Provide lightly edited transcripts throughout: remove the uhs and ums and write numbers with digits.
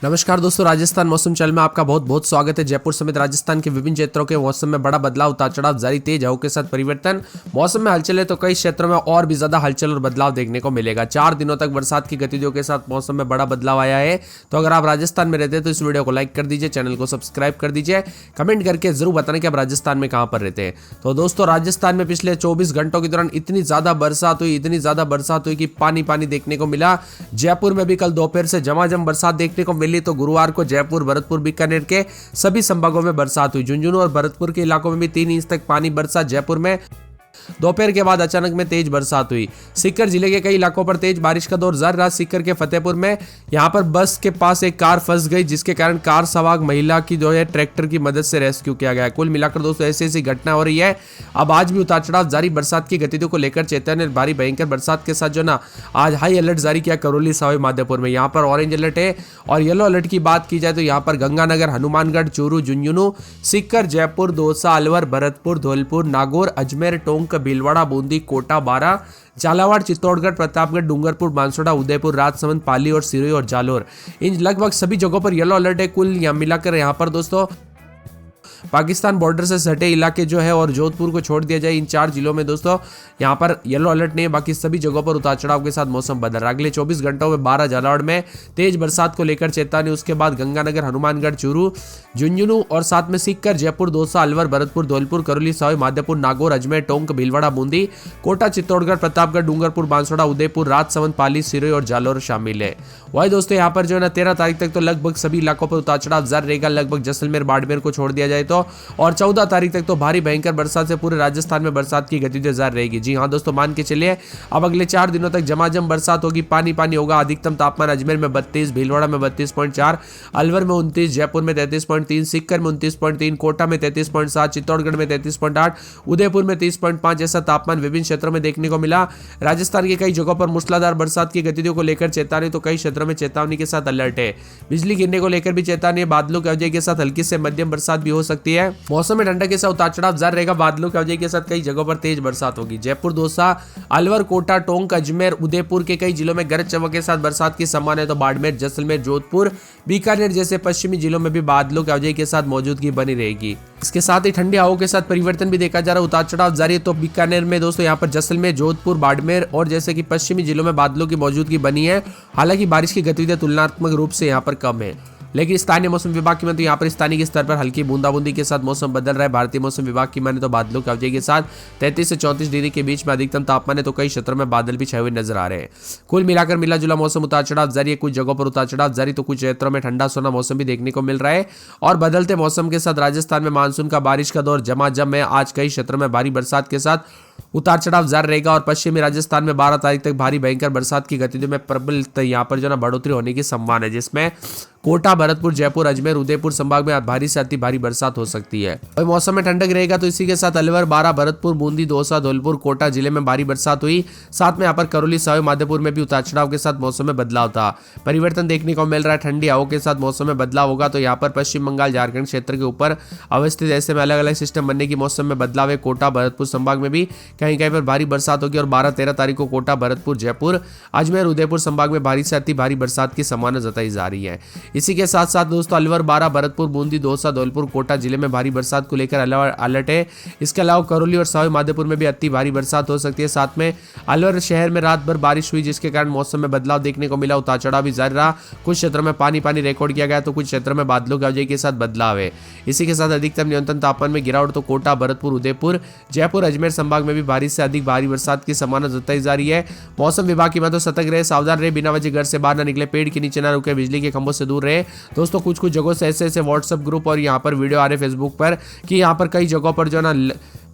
नमस्कार दोस्तों, राजस्थान मौसम चैनल में आपका बहुत बहुत स्वागत है। जयपुर समेत राजस्थान के विभिन्न क्षेत्रों के मौसम में बड़ा बदलाव, उतार चढ़ाव जारी, तेज हवाओं के साथ परिवर्तन, मौसम में हलचल है तो कई क्षेत्रों में और भी ज्यादा हलचल और बदलाव देखने को मिलेगा। 4 दिनों तक बरसात की गतिविधियों के साथ मौसम में बड़ा बदलाव आया है। तो अगर आप राजस्थान में रहते हैं तो इस वीडियो को लाइक कर दीजिए, चैनल को सब्सक्राइब कर दीजिए, कमेंट करके जरूर बताना कि आप राजस्थान में कहां पर रहते हैं। तो दोस्तों, राजस्थान में पिछले 24 घंटों के दौरान इतनी ज्यादा बरसात हुई कि पानी पानी देखने को मिला। जयपुर में भी कल दोपहर से झमाझम बरसात देखने को मिली। तो गुरुवार को जयपुर, भरतपुर, बीकानेर के सभी संभागों में बरसात हुई। झुंझुनू और भरतपुर के इलाकों में भी 3 इंच तक पानी बरसा। जयपुर में दोपहर के बाद अचानक में तेज बरसात हुई। सीकर जिले के कई इलाकों पर तेज बारिश का दौर जारी रहा। सीकर के फतेहपुर में यहां पर बस के पास एक कार फंस गई, जिसके कारण कार सवार महिला की जो है ट्रैक्टर की मदद से रेस्क्यू किया गया। कुल मिलाकर दोस्तों ऐसी घटना हो रही है। अब आज भी उतार चढ़ाव जारी। बरसात की गतिविधियों को लेकर चेतावनी, भारी भयंकर बरसात के साथ जो ना आज हाई अलर्ट जारी किया करौली, सवाई माधोपुर में। यहाँ पर ऑरेंज अलर्ट है। और येलो अलर्ट की बात की जाए तो यहाँ पर गंगानगर, हनुमानगढ़, चूरू, झुंझुनू, सीकर, जयपुर, दौसा, अलवर, भरतपुर, धौलपुर, नागौर, अजमेर, टोंक, भीलवाड़ा, बूंदी, कोटा, बारां, झालावाड़, चित्तौड़गढ़, प्रतापगढ़, डूंगरपुर, बांसवाड़ा, उदयपुर, राजसमंद, पाली और सिरोही और जालोर, इन लगभग सभी जगहों पर येलो अलर्ट है। कुल मिलाकर यहाँ पर दोस्तों पाकिस्तान बॉर्डर से सटे इलाके जो है और जोधपुर को छोड़ दिया जाए, इन 4 जिलों में दोस्तों यहाँ पर येलो अलर्ट नहीं है। बाकी सभी जगहों पर उतार चढ़ाव के साथ मौसम बदल रहा है। अगले 24 घंटों में 12 झालावाड़ में तेज बरसात को लेकर चेतावनी। उसके बाद गंगानगर, हनुमानगढ़, चूरू, झुंझुनू और साथ में सीकर, जयपुर, दौसा, अलवर, भरतपुर, धौलपुर, करौली, सवाई माधोपुर, नागौर, अजमेर, टोंक, भीलवाड़ा, बूंदी, कोटा, चित्तौड़गढ़, प्रतापगढ़, डूंगरपुर, बांसवाड़ा, उदयपुर, राजसमंद, पाली, सिरोही और जालोर शामिल है। वही दोस्तों यहाँ पर जो है ना 13 तारीख तक तो लगभग सभी इलाकों पर उतार चढ़ाव जारी रहेगा। लगभग जैसलमेर, बाड़मेर को छोड़ दिया जाए तो, और 14 तारीख तक तो भारी भयंकर बरसात से पूरे राजस्थान में बरसात की गतिविधियां जारी रहेगी। जी हां दोस्तों, मान के चलिए अब अगले 4 दिनों तक झमाझम बरसात होगी, पानी पानी होगा। अधिकतम तापमान अजमेर में 32, भीलवाड़ा में 32.4, अलवर में 29, जयपुर में 33.3, सीकर में 29.3, कोटा में 33.7, चित्तौड़गढ़ में 33.8, उदयपुर में 30.5 ऐसा तापमान विभिन्न क्षेत्रों में देखने को मिला। राजस्थान के कई जगहों पर मूसलाधार बरसात की गतिविधियों को लेकर चेतावनी, तो कई क्षेत्रों में चेतावनी के साथ अलर्ट है। बिजली गिरने को लेकर भी चेतावनी है। बादलों की वजह के साथ हल्की से मध्यम बरसात भी हो सकती है। मौसम में ठंडक के साथ उतार चढ़ाव जारी रहेगा। बादलों की वजह के साथ कई जगहों पर तेज बरसात होगी। जयपुर, दौसा, अलवर, कोटा, टोंक, अजमेर, उदयपुर के कई जिलों में गरज चमक के साथ बरसात की संभावना है। तो बाड़मेर, जैसलमेर, जोधपुर, बीकानेर जैसे पश्चिमी जिलों में भी बादलों की वजह के साथ मौजूदगी बनी रहेगी। इसके साथ ही ठंडी हवाओं के साथ परिवर्तन भी देखा जा रहा है। उतार चढ़ाव जारी है। तो बीकानेर में दोस्तों यहाँ पर जैसलमेर, जोधपुर, बाड़मेर और जैसे कि पश्चिमी जिलों में बादलों की मौजूदगी बनी है। हालांकि बारिश की गतिविधियां तुलनात्मक रूप से यहाँ पर कम है, लेकिन स्थानीय मौसम विभाग की माने तो यहाँ पर स्थानीय के स्तर पर हल्की बूंदाबूंदी के साथ मौसम बदल रहा है। भारतीय मौसम विभाग की माने तो बादलों की अवधि के साथ 33 से 34 डिग्री के बीच में अधिकतम तापमान है। तो कई क्षेत्रों में बादल भी छाए हुए नजर आ रहे हैं। कुल मिलाकर मिला जुला मौसम उतार चढ़ाव जारी है। कुछ जगहों पर उतार चढ़ाव जारी, तो कुछ क्षेत्रों में ठंडा सोना मौसम भी देखने को मिल रहा है। और बदलते मौसम के साथ राजस्थान में मानसून का बारिश का दौर झमाझम है। आज कई क्षेत्रों में भारी बरसात के साथ उतार चढ़ाव जारी रहेगा। और पश्चिमी राजस्थान में 12 तारीख तक भारी भयंकर बरसात की गतिविधियों में प्रबल यहाँ पर जो ना बढ़ोतरी होने की संभावना है, जिसमें कोटा, भरतपुर, जयपुर, अजमेर, उदयपुर संभाग में भारी से अति भारी बरसात हो सकती है। और मौसम में ठंडक रहेगा। तो इसी के साथ अलवर, बारां, भरतपुर, बूंदी, दौसा, धौलपुर, कोटा जिले में भारी बरसात हुई। साथ में यहाँ पर करौली, सवाई माधोपुर में भी उतार चढ़ाव के साथ मौसम में बदलाव था। परिवर्तन देखने को मिल रहा है। ठंडी हवाओं के साथ मौसम में बदलाव होगा। तो यहाँ पर पश्चिम बंगाल, झारखंड क्षेत्र के ऊपर अवस्थित ऐसे में अलग अलग सिस्टम बनने की मौसम में बदलाव है। कोटा, भरतपुर संभाग में भी कहीं कहीं पर भारी बरसात होगी। और 12-13 तारीख को कोटा, भरतपुर, जयपुर, अजमेर, उदयपुर संभाग में भारी से अति भारी बरसात की संभावना जताई जा रही है। इसी के साथ साथ दोस्तों अलवर, बारां, भरतपुर, बूंदी, दौसा, धौलपुर, कोटा जिले में भारी बरसात को लेकर अलर्ट है। इसके अलावा करौली और सवाई माधोपुर में भी अति भारी बरसात हो सकती है। साथ में अलवर शहर में रात भर बारिश हुई, जिसके कारण मौसम में बदलाव देखने को मिला। उतार चढ़ाव भी जारी रहा। कुछ क्षेत्रों में पानी पानी रिकॉर्ड किया गया, तो कुछ क्षेत्रों में बादलों की वजह के साथ बदलाव है। इसी के साथ अधिकतम न्यूनतम तापमान में गिरावट। तो कोटा, भरतपुर, उदयपुर, जयपुर, अजमेर संभाग में भी भारी से अधिक भारी बरसात की संभावना जताई जा रही है। मौसम विभाग की माने तो सतर्क रहे, सावधान रहे, बिना वजह घर से बाहर न निकले, पेड़ के नीचे न रुके, बिजली के खंभों से दूर रहे। दोस्तों कुछ जगहों से ऐसे व्हाट्सएप ग्रुप और यहाँ पर वीडियो आ रहे फेसबुक पर कि यहाँ पर कई जगहों पर जो ना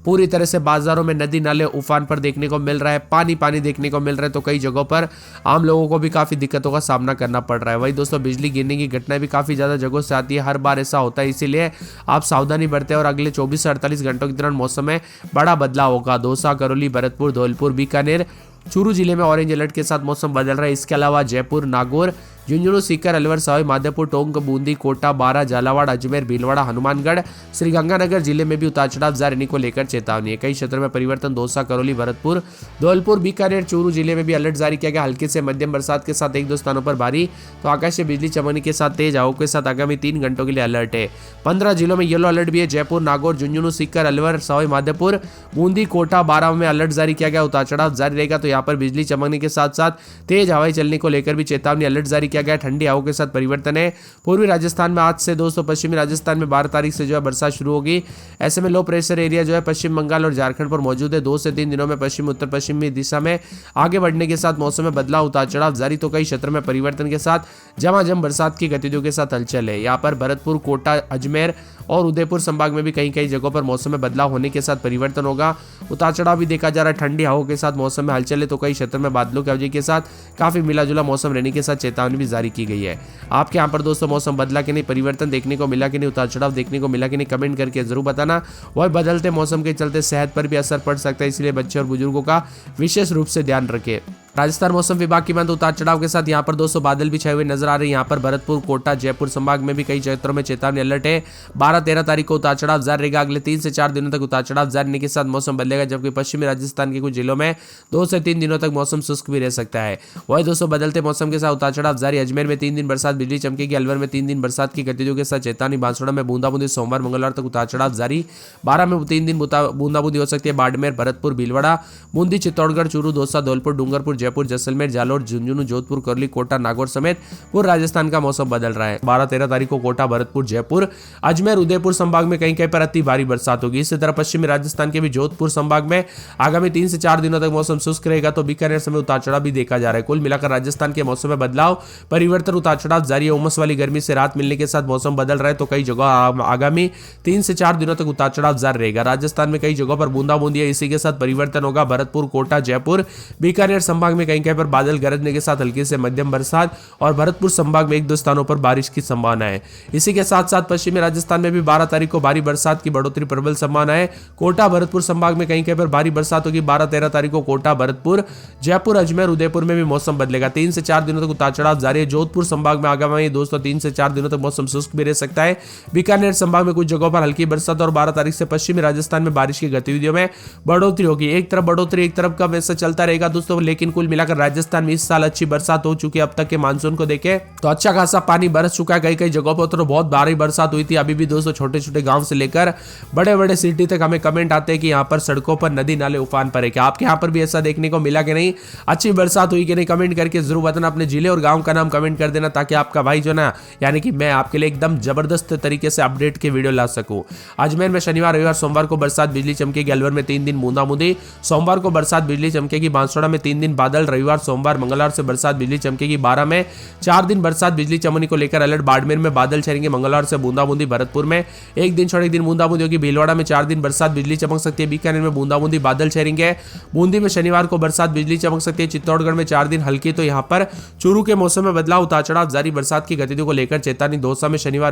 पूरी तरह से बाजारों में नदी नाले उफान पर देखने को मिल रहा है। पानी पानी देखने को मिल रहा है। तो कई जगहों पर आम लोगों को भी काफी दिक्कतों का सामना करना पड़ रहा है। वही दोस्तों बिजली गिरने की घटनाएं भी काफी ज्यादा जगहों से आती है। हर बार ऐसा होता है, इसीलिए आप सावधानी बरतें। और अगले 24 से 48 घंटों के दौरान मौसम में बड़ा बदलाव होगा। दौसा, करौली, भरतपुर, धौलपुर, बीकानेर, चूरू जिले में ऑरेंज अलर्ट के साथ मौसम बदल रहा है। इसके अलावा जयपुर, नागौर, झुंझुनू, सीकर, अलवर, सवाई माधोपुर, टोंक, बूंदी, कोटा, बारा, झालावाड़, अजमेर, भीलवाड़ा, हनुमानगढ़, श्रीगंगानगर जिले में भी उतार चढ़ाव जारी रहने को लेकर चेतावनी है। कई क्षेत्रों में परिवर्तन, दौसा, करौली, भरतपुर, धौलपुर, बीकानेर, चूरू जिले में भी अलर्ट जारी किया गया। हल्की से मध्यम बरसात के साथ एक दो स्थानों पर भारी तो आकाशीय बिजली चमकने के साथ तेज हवाओं के साथ आगामी 3 घंटों के लिए अलर्ट है। 15 जिलों में येलो अलर्ट भी है। जयपुर, नागौर, झुंझुनू, सीकर, अलवर, सवाई माधोपुर, बूंदी, कोटा, बारा में अलर्ट जारी किया गया। उतार चढ़ाव जारी रहेगा तो यहाँ पर बिजली चमकने के साथ साथ तेज हवाएं चलने को लेकर भी चेतावनी, अलर्ट जारी किया गया। ठंडी हवाओं के साथ परिवर्तन है। पूर्वी राजस्थान में आज से दोस्तों पश्चिमी राजस्थान में 12 तारीख से जो है बरसात शुरू होगी। ऐसे में लो प्रेशर एरिया जो है पश्चिम बंगाल और झारखंड पर मौजूद है। 2 से 3 दिनों में पश्चिम उत्तर पश्चिमी दिशा में आगे बढ़ने के साथ मौसम में बदलाव, उतार चढ़ाव जारी तो कई क्षेत्रों में परिवर्तन के साथ झमाझम बरसात की गतिविधियों के साथ हलचल है। यहाँ पर भरतपुर, कोटा, अजमेर और उदयपुर संभाग में भी कई कई जगहों पर मौसम में बदलाव होने के साथ परिवर्तन होगा। उतार चढ़ाव भी देखा जा रहा है। ठंडी हवाओं के साथ मौसम में हलचल है तो कई क्षेत्रों में बादलों की वजह के साथ काफी मिला जुला मौसम रहने के साथ चेतावनी भी जारी की गई है। आपके यहाँ पर दोस्तों मौसम बदला कि नहीं, परिवर्तन देखने को मिला कि नहीं, उतार चढ़ाव देखने को मिला कि नहीं, कमेंट करके जरूर बताना। वह बदलते मौसम के चलते सेहत पर भी असर पड़ सकता है, इसलिए बच्चे और बुजुर्गों का विशेष रूप से ध्यान रखें। राजस्थान मौसम विभाग की बात उतार चढ़ाव के साथ यहाँ पर दोस्तों बादल भी छाए हुए नजर आ रहे हैं। यहाँ पर भरतपुर, कोटा, जयपुर संभाग में भी कई क्षेत्रों में चेतावनी अलर्ट है। 12-13 तारीख को उतार चढ़ाव जारी रहेगा। अगले 3 से 4 दिनों तक उतार चढ़ाव जारी रहने के साथ मौसम बदलेगा, जबकि पश्चिमी राजस्थान के कुछ जिलों में 2 से 3 दिनों तक मौसम शुष्क भी रह सकता है। वही दोस्तों बदलते मौसम के साथ उतार चढ़ाव जारी। अजमेर में 3 दिन बरसात, बिजली चमकेगी। अलवर में 3 दिन बरसात की गतिविधियों के साथ चेतावनी। बांसवाड़ा में बूंदाबूंदी सोमवार मंगलवार तक उतार चढ़ाव जारी। 12 में 3 दिन बूंदाबूंदी हो सकती है। बाड़मेर, भरतपुर, भीलवाड़ा, बूंदी, चित्तौड़गढ़, चूरू, दौसा, धौलपुर, डूंगरपुर, जयपुर, जैसलमेर, जालोर, झुंझुनू, जोधपुर, करौली, कोटा, नागौर समेत पूर्व राजस्थान का मौसम बदल रहा है। 12-13 तारीख को कोटा, भरतपुर, जयपुर, अजमेर, उदयपुर संभाग में कहीं कहीं पर अति भारी बरसात होगी। इसी तरह पश्चिमी राजस्थान के भी जोधपुर संभाग में आगामी 3 से 4 दिनों तक मौसम शुष्क रहेगा तो बीकानेर समय उतार चढ़ाव भी देखा जा रहा है। कुल मिलाकर राजस्थान के मौसम में बदलाव, परिवर्तन, उतार चढ़ाव जारी है। उमस वाली गर्मी से राहत मिलने के साथ मौसम बदल रहा है तो कई जगह आगामी 3 से 4 दिनों तक उतार चढ़ाव जारी रहेगा। राजस्थान में कई जगहों पर बूंदाबूंदी है, इसी के साथ परिवर्तन होगा। भरतपुर, कोटा, जयपुर, बीकानेर संभाग में कहीं कहीं पर बादल गरजने के साथ हल्की से मध्यम बरसात और भरतपुर संभाग में 1-2 स्थानों पर बारिश की संभावना है। इसी के साथ साथ पश्चिमी राजस्थान में भी 12 तारीख को भारी बरसात की बढ़ोतरी प्रबल संभावना है। कोटा, भरतपुर संभाग में कहीं कहीं पर भारी बरसात होगी। 12-13 तारीख को कोटा, भरतपुर, जयपुर, अजमेर, उदयपुर में भी मौसम बदलेगा। 3 से 4 दिनों तक उतार चढ़ाव जारी है। जोधपुर संभाग में आगामी दोस्तों 3 से 4 दिनों तक मौसम शुष्क भी रह सकता है। बीकानेर संभाग में कुछ जगहों पर हल्की बरसात और 12 तारीख से पश्चिमी राजस्थान में बारिश की गतिविधियों में बढ़ोतरी होगी। एक तरफ बढ़ोतरी, एक तरफ का वैसा चलता रहेगा दोस्तों, लेकिन कुल मिलाकर राजस्थान में इस साल अच्छी बरसात हो चुकी है। अब तक के मानसून को देखें तो अच्छा खासा पानी बरस चुका है। कई कई जगहों पर तो बहुत भारी बरसात हुई थी। अभी भी दोस्तों छोटे छोटे गांव से लेकर बड़े बड़े सिटी तक हमें कमेंट आते हैं कि यहाँ पर सड़कों पर नदी नाले उफान पर है। क्या आपके यहाँ पर भी ऐसा देखने को मिला कि नहीं, अच्छी बरसात हुई कि नहीं, कमेंट करके जरूर बताना। अपने जिले और गांव का नाम कमेंट कर देना ताकि आपका भाई जो ना यानी कि मैं आपके लिए एकदम जबरदस्त तरीके से अपडेट के वीडियो ला सकूं। अजमेर में शनिवार, रविवार, सोमवार को बरसात, बिजली चमकेगी। अलवर में 3 दिन बूंदाबूंदी, सोमवार को बरसात, बिजली चमकेगी। बांसवाड़ा में 3 दिन बादल, रविवार, सोमवार, मंगलवार से बरसात, बिजली चमकेगी। 12 में 4 दिन बरसात, बिजली चमकने को लेकर अलर्ट। बाड़मेर में बादल छाएंगे, मंगलवार से बूंदाबूंदी। भरतपुर में 1 दिन छोड़ 1 दिन बूंदाबूंदी होगी। भीलवाड़ा में 4 दिन बरसात, बिजली चमक सकती है। बीकानेर में बूंदाबूंदी, बादल छाएंगे। बूंदी में शनिवार को बरसात, बिजली चमक सकती है। चित्तौड़गढ़ में 4 दिन हल्की तो यहाँ पर चूरू के मौसम में बदलाव, उतार चढ़ाव जारी, बरसात की गतिविधियों को लेकर चेतावनी। दौसा में शनिवार